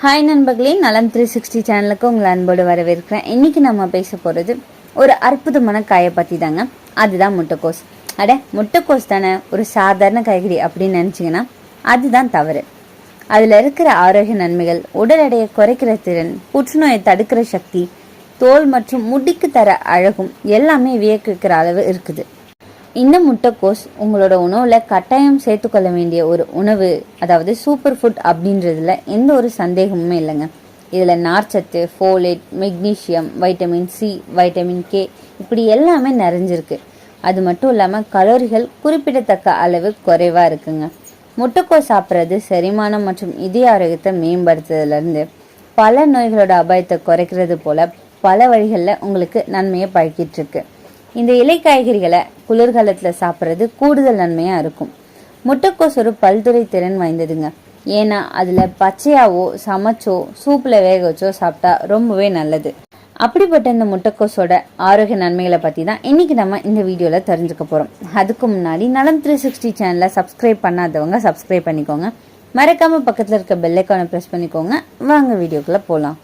Hi நண்பர்களே, நலம் 360 சேனலுக்கு உங்களை அன்போடு வரவேற்கிறேன். இன்னைக்கு நம்ம பேச போகிறது ஒரு அற்புதமான காயை பற்றி தாங்க. அதுதான் முட்டைக்கோஸ். முட்டைக்கோஸ் தானே ஒரு சாதாரண காய்கறி அப்படின்னு நினச்சிங்கன்னா அதுதான் தவறு. அதில் இருக்கிற ஆரோக்கிய நன்மைகள், உடல் எடையை குறைக்கிற திறன், புற்றுநோயை தடுக்கிற சக்தி, தோல் மற்றும் முடிக்கு தர அழகும் எல்லாமே வியக்கிற அளவு இருக்குது. இந்த முட்டைக்கோஸ் உங்களோட உணவில் கட்டாயம் சேர்த்துக்கொள்ள வேண்டிய ஒரு உணவு, அதாவது சூப்பர் ஃபுட் அப்படின்றதுல எந்த ஒரு சந்தேகமுமே இல்லைங்க. இதில் நார்ச்சத்து, folate, magnesium, vitamin C, vitamin K இப்படி எல்லாமே நிறைஞ்சிருக்கு. அது மட்டும் இல்லாமல் கலோரிகள் குறிப்பிடத்தக்க அளவு குறைவாக இருக்குங்க. முட்டைக்கோஸ் சாப்பிட்றது செரிமானம் மற்றும் இதய ஆரோக்கியத்தை மேம்படுத்துறதுலேருந்து பல நோய்களோட அபாயத்தை குறைக்கிறது போல பல வழிகளில் உங்களுக்கு நன்மையை பழக்கிட்டு இருக்கு. இந்த இலை காய்கறிகளை குளிர்காலத்தில் சாப்பிட்றது கூடுதல் நன்மையாக இருக்கும். முட்டைக்கோஸ் ஒரு பல்துறை திறன் வாய்ந்ததுங்க. ஏன்னா அதில் பச்சையாவோ சமைச்சோ சூப்பில் வேக வச்சோ சாப்பிட்டா ரொம்பவே நல்லது. அப்படிப்பட்ட இந்த முட்டைக்கோஸோட ஆரோக்கிய நன்மைகளை பற்றி தான் இன்னைக்கு நம்ம இந்த வீடியோவில் தெரிஞ்சுக்க போகிறோம். அதுக்கு முன்னாடி நலம் 360 சேனலை சப்ஸ்கிரைப் பண்ணாதவங்க சப்ஸ்கிரைப் பண்ணிக்கோங்க. மறக்காமல் பக்கத்தில் இருக்க பெல்லைக்கானை ப்ரெஸ் பண்ணிக்கோங்க. வாங்க வீடியோக்குள்ளே போகலாம்.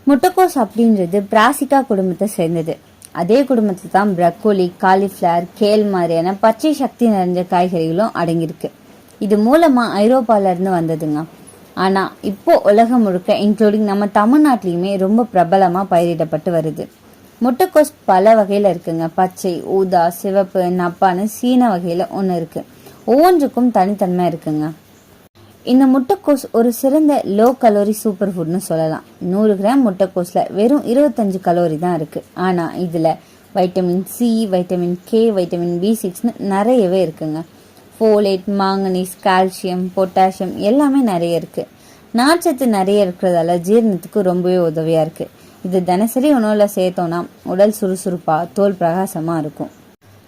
முட்டைக்கோஸ் அப்படின்றது பிராசிகா குடும்பத்தை சேர்ந்தது. அதே குடும்பத்தில் தான் ப்ரக்கோலி, காலிஃப்ளவர், கேல் மாதிரியான பச்சை சக்தி நிறைஞ்ச காய்கறிகளும் அடங்கியிருக்கு. இது மூலமாக ஐரோப்பாவிலேருந்து வந்ததுங்க. ஆனால் இப்போ உலகம் முழுக்க இன்க்ளூடிங் நம்ம தமிழ்நாட்டிலையுமே ரொம்ப பிரபலமாக பயிரிடப்பட்டு வருது. முட்டைக்கோஸ் பல வகையில் இருக்குங்க. பச்சை, ஊதா, சிவப்பு, நப்பான்னு சீன வகையில் ஒன்று இருக்குது. ஒவ்வொன்றுக்கும் தனித்தன்மை இருக்குங்க. இந்த முட்டைக்கோஸ் ஒரு சிறந்த லோ கலோரி சூப்பர் ஃபுட்னு சொல்லலாம். 100 கிராம் முட்டைக்கோஸில் வெறும் 25 கலோரி தான் இருக்குது. ஆனால் இதில் vitamin C, vitamin K, vitamin B6ன்னு நிறையவே இருக்குங்க. ஃபோலேட், மாங்கனீஸ், கால்சியம், பொட்டாசியம் எல்லாமே நிறைய இருக்குது. நார்ச்சத்து நிறைய இருக்கிறதால ஜீரணத்துக்கு ரொம்பவே உதவியாக இருக்குது. இது தினசரி உணவில் சேர்த்தோன்னா உடல் சுறுசுறுப்பாக, தோல் பிரகாசமாக இருக்கும்.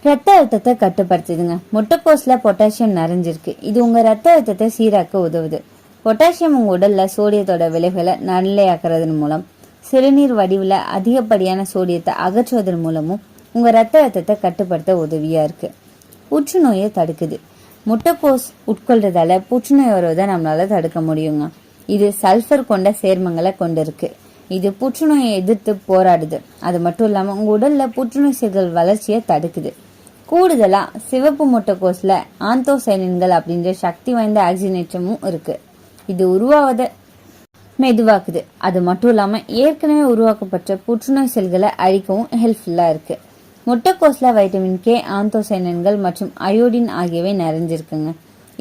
ரத்த அழுத்தத்தை கட்டுப்படுத்துதுங்க. முட்டைக்கோஸில் பொட்டாசியம் நிறைஞ்சிருக்கு. இது உங்கள் ரத்த அழுத்தத்தை சீராக்க உதவுது. பொட்டாசியம் உங்கள் உடலில் சோடியத்தோட விளைவுகளை நிலையாக்குறதன் மூலம், சிறுநீர் வடிவில் அதிகப்படியான சோடியத்தை அகற்றுவதன் மூலமும் உங்கள் ரத்த அழுத்தத்தை கட்டுப்படுத்த உதவியாக இருக்குது. புற்றுநோயை தடுக்குது. முட்டைக்கோஸ் உட்கொள்றதால புற்றுநோய் வருவதை நம்மளால தடுக்க முடியுங்க. இது சல்ஃபர் கொண்ட சேர்மங்களை கொண்டு இருக்கு. இது புற்றுநோயை எதிர்த்து போராடுது. அது மட்டும் இல்லாமல் உங்கள் உடலில் புற்றுநோய் செல்கள் வளர்ச்சியை தடுக்குது. கூடுதலாக சிவப்பு முட்டைக்கோஸில் ஆந்தோசைனின்கள் அப்படின்ற சக்தி வாய்ந்த ஆக்சிஜனேற்றமும் இருக்குது. இது உருவாவதை மெதுவாக்குது. அது மட்டும் இல்லாமல் ஏற்கனவே உருவாக்கப்பட்ட புற்றுநோய் செல்களை அழிக்கவும் ஹெல்ப்ஃபுல்லாக இருக்குது. முட்டைக்கோஸில் வைட்டமின் கே, ஆந்தோசைனின்கள் மற்றும் அயோடின் ஆகியவை நிறைஞ்சிருக்குங்க.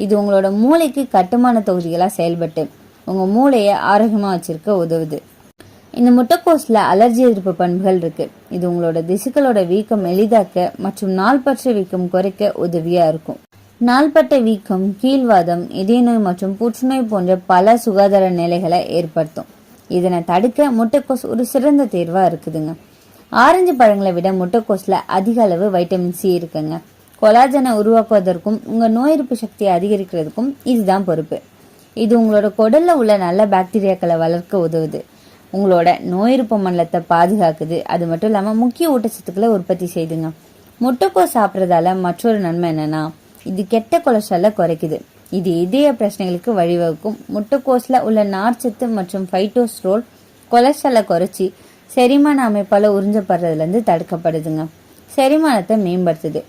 இது உங்களோட மூளைக்கு கட்டுமான தொகுதிகளாக செயல்பட்டு உங்கள் மூளையை ஆரோக்கியமாக வச்சிருக்க உதவுது. இந்த முட்டைக்கோஸில் அலர்ஜி எதிர்ப்பு பண்புகள் இருக்குது. இது உங்களோட திசுக்களோட வீக்கம் எளிதாக்க மற்றும் நாள்பற்ற வீக்கம் குறைக்க உதவியாக இருக்கும். நாள்பட்ட வீக்கம், கீழ்வாதம், இதய நோய் மற்றும் புற்றுநோய் போன்ற பல சுகாதார நிலைகளை ஏற்படுத்தும். இதனை தடுக்க முட்டைக்கோஸ் ஒரு சிறந்த தேர்வாக இருக்குதுங்க. ஆரஞ்சு பழங்களை விட முட்டைக்கோஸில் அதிக அளவு வைட்டமின் சி இருக்குங்க. கொலாஜனை உருவாக்குவதற்கும் உங்கள் நோய் எதிர்ப்பு சக்தியை அதிகரிக்கிறதுக்கும் இதுதான் பொறுப்பு. இது உங்களோட குடலில் உள்ள நல்ல பாக்டீரியாக்களை வளர்க்க உதவுது. உங்களோட நோய் எதிர்ப்பு மண்டலத்தை பாதுகாக்குது. அது மட்டும் இல்லாமல் முக்கிய ஊட்டச்சத்துக்களை உற்பத்தி செய்துங்க. முட்டைக்கோஸ் சாப்பிட்றதால மற்றொரு நன்மை என்னன்னா, இது கெட்ட கொலஸ்ட்ராலை குறைக்குது. இது இதய பிரச்சனைகளுக்கு வழிவகுக்கும். முட்டைக்கோஸில் உள்ள நார்ச்சத்து மற்றும் ஃபைட்டோஸ்ட்ரோல் கொலஸ்ட்ராலை குறைச்சி செரிமான அமைப்பால் உறிஞ்சப்படுறதுலேருந்து தடுக்கப்படுதுங்க. செரிமானத்தை மேம்படுத்துது.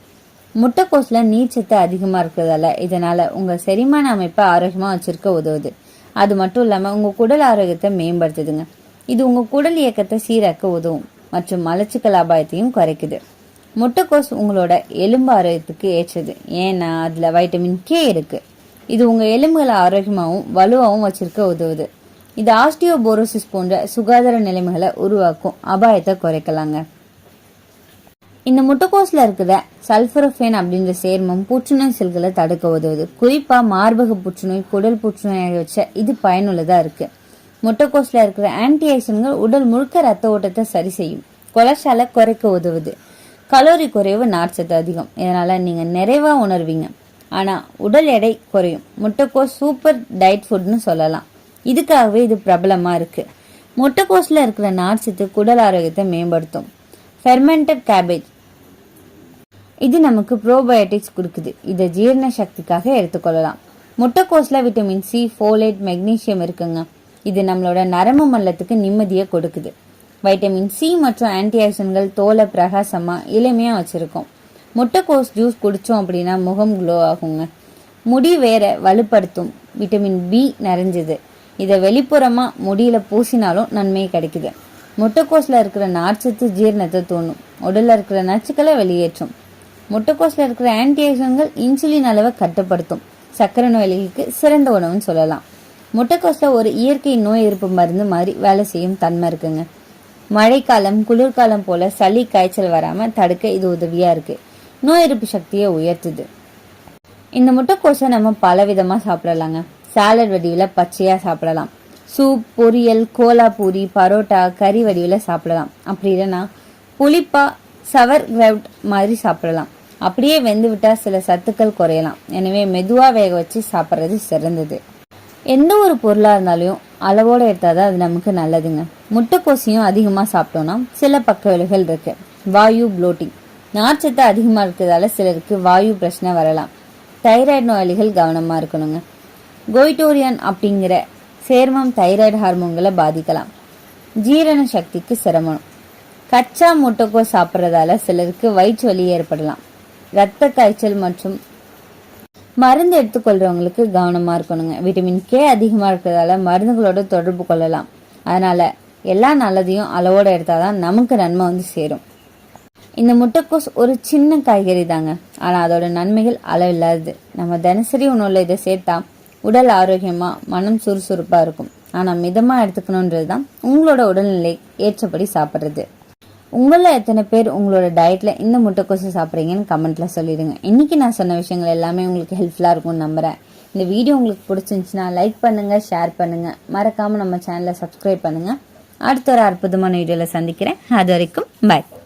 முட்டைக்கோஸில் நீர்ச்சத்து அதிகமாக இருக்கிறதால இதனால் உங்கள் செரிமான அமைப்பை ஆரோக்கியமாக வச்சுருக்க உதவுது. அது மட்டும் இல்லாமல் உங்கள் குடல் ஆரோக்கியத்தை மேம்படுத்துதுங்க. இது உங்கள் குடல் இயக்கத்தை சீராக்க உதவும் மற்றும் மலச்சிக்கல் அபாயத்தையும் குறைக்குது. முட்டைக்கோஸ் உங்களோட எலும்பு ஆரோக்கியத்துக்கு ஏற்றது. ஏன்னா அதில் வைட்டமின் கே இருக்குது. இது உங்கள் எலும்புகளை ஆரோக்கியமாகவும் வலுவாகவும் வச்சிருக்க உதவுது. இது ஆஸ்டியோபோரோசிஸ் போன்ற சுகாதார நிலைமைகளை உருவாக்கும் அபாயத்தை குறைக்கலாங்க. இந்த முட்டைக்கோஸில் இருக்கிற சல்ஃபரோஃபேன் அப்படின்ற சேர்மம் புற்றுநோய் செல்களை தடுக்க உதவுது. குறிப்பாக மார்பக புற்றுநோய், குடல் புற்றுநோய் ஆகியவற்றை இது பயனுள்ளதாக இருக்குது. முட்டைக்கோஸில் இருக்கிற ஆன்டி ஆக்சிடன்ட்கள் உடல் முழுக்க ரத்த ஓட்டத்தை சரி செய்யும். கொலஸ்ட்ராலை குறைக்க உதவுது. கலோரி குறைவு, நார்ச்சத்து அதிகம். இதனால் நீங்கள் நிறைவாக உணர்வீங்க. ஆனால் உடல் எடை குறையும். முட்டைக்கோஸ் சூப்பர் டயட் ஃபுட்னு சொல்லலாம். இதுக்காகவே இது பிரபலமாக இருக்குது. முட்டைக்கோஸில் இருக்கிற நார்ச்சத்து குடல் ஆரோக்கியத்தை மேம்படுத்தும். ஃபெர்மெண்டட் கேபேஜ் இது நமக்கு ப்ரோபயோட்டிக்ஸ் கொடுக்குது. இதை ஜீரண சக்திக்காக எடுத்துக்கொள்ளலாம். முட்டைக்கோஸ்ல விட்டமின் சி, ஃபோலேட், மெக்னீசியம் இருக்குங்க. இது நம்மளோட நரம்பு மண்டலத்துக்கு நிம்மதியை கொடுக்குது. வைட்டமின் சி மற்றும் ஆன்டி ஆக்சிடென்ட்கள் தோலை பிரகாசமா இளமையா வச்சிருக்கோம். முட்டைக்கோஸ் ஜூஸ் குடிச்சோம் அப்படின்னா முகம் க்ளோ ஆகுங்க. முடி வேற வலுப்படுத்தும். விட்டமின் பி நிறைஞ்சது. இதை வெளிப்புறமா முடியில பூசினாலும் நன்மை கிடைக்குது. முட்டைக்கோஸ்ல இருக்கிற நார்ச்சத்து ஜீரணத்தை தூண்டும். உடல்ல இருக்கிற நச்சுக்களை வெளியேற்றும். முட்டைக்கோஸ்ல இருக்கிற ஆன்டி ஆக்சிடென்ட்கள் இன்சுலின் அளவை கட்டுப்படுத்தும். சர்க்கரை நோய்களுக்கு சிறந்த உணவுன்னு சொல்லலாம். முட்டைக்கோஸ்ல ஒரு இயற்கை நோய் எதிர்ப்பு மருந்து மாதிரி வேலை செய்யும் தன்மை இருக்குங்க. மழைக்காலம், குளிர்காலம் போல சளி, காய்ச்சல் வராம தடுக்க இது உதவியா இருக்கு. நோய் எதிர்ப்பு சக்தியை உயர்த்துது. இந்த முட்டைக்கோஸை நம்ம பல விதமா சாப்பிடலாங்க. சாலட் வடிவில் பச்சையா சாப்பிடலாம். சூப், பொரியல், கோலா பூரி, பரோட்டா, கறி வடிவில் சாப்பிடலாம். அப்படி இல்லைன்னா புளிப்பா சவர் கிரவுட் மாதிரி சாப்பிடலாம். அப்படியே வெந்து விட்டா சில சத்துக்கள் குறையலாம். எனவே மெதுவா வேக வச்சு சாப்பிட்றது சிறந்தது. எந்த ஒரு பொருளா இருந்தாலும் அளவோட எடுத்தாதான் அது நமக்கு நல்லதுங்க. முட்டைக்கோசையும் அதிகமா சாப்பிட்டோம்னா சில பக்க விளைவுகள் இருக்கு. வாயு, ப்ளோட்டிங். நார்ச்சத்து அதிகமா இருக்கிறதால சிலருக்கு வாயு பிரச்சனை வரலாம். தைராய்டு நோயாளிகள் கவனமா இருக்கணுங்க. கோய்டோரியான் அப்படிங்கிற சேர்மம் தைராய்டு ஹார்மோன்களை பாதிக்கலாம். ஜீரண சக்திக்கு சிரமம். கச்சா முட்டைக்கோஸ் சாப்பிட்றதால சிலருக்கு வயிற்று வலி ஏற்படலாம். இரத்த காய்ச்சல் மற்றும் மருந்து எடுத்துக்கொள்றவங்களுக்கு கவனமா இருக்கணுங்க. விட்டமின் கே அதிகமா இருக்கிறதால மருந்துகளோட தொடர்பு கொள்ளலாம். அதனால எல்லா நல்லதையும் அளவோட எடுத்தாதான் நமக்கு நன்மை வந்து சேரும். இந்த முட்டைக்கோஸ் ஒரு சின்ன காய்கறி தாங்க. ஆனா அதோட நன்மைகள் அளவில்லாதது. நம்ம தினசரி உணவுல இதை சேர்த்தா உடல் ஆரோக்கியமா, மனம் சுறுசுறுப்பா இருக்கும். ஆனா மிதமா எடுத்துக்கணும்ன்றதுதான் உங்களோட உடல்நிலை ஏற்றபடி சாப்பிட்றது. உங்கள எத்தனை பேர் உங்களோட டயட்ல இந்த முட்டைக்கோசை சாப்பிட்றீங்கன்னு கமெண்ட்ல சொல்லிடுங்க. இன்னைக்கு நான் சொன்ன விஷயங்கள் எல்லாமே உங்களுக்கு ஹெல்ப்ஃபுல்லா இருக்கும்னு நம்புறேன். இந்த வீடியோ உங்களுக்கு பிடிச்சிருந்துச்சுன்னா லைக் பண்ணுங்க, ஷேர் பண்ணுங்க, மறக்காம நம்ம சேனலை சப்ஸ்கிரைப் பண்ணுங்க. அடுத்த ஒரு அற்புதமான வீடியோல சந்திக்கிறேன். அது வரைக்கும் பாய்.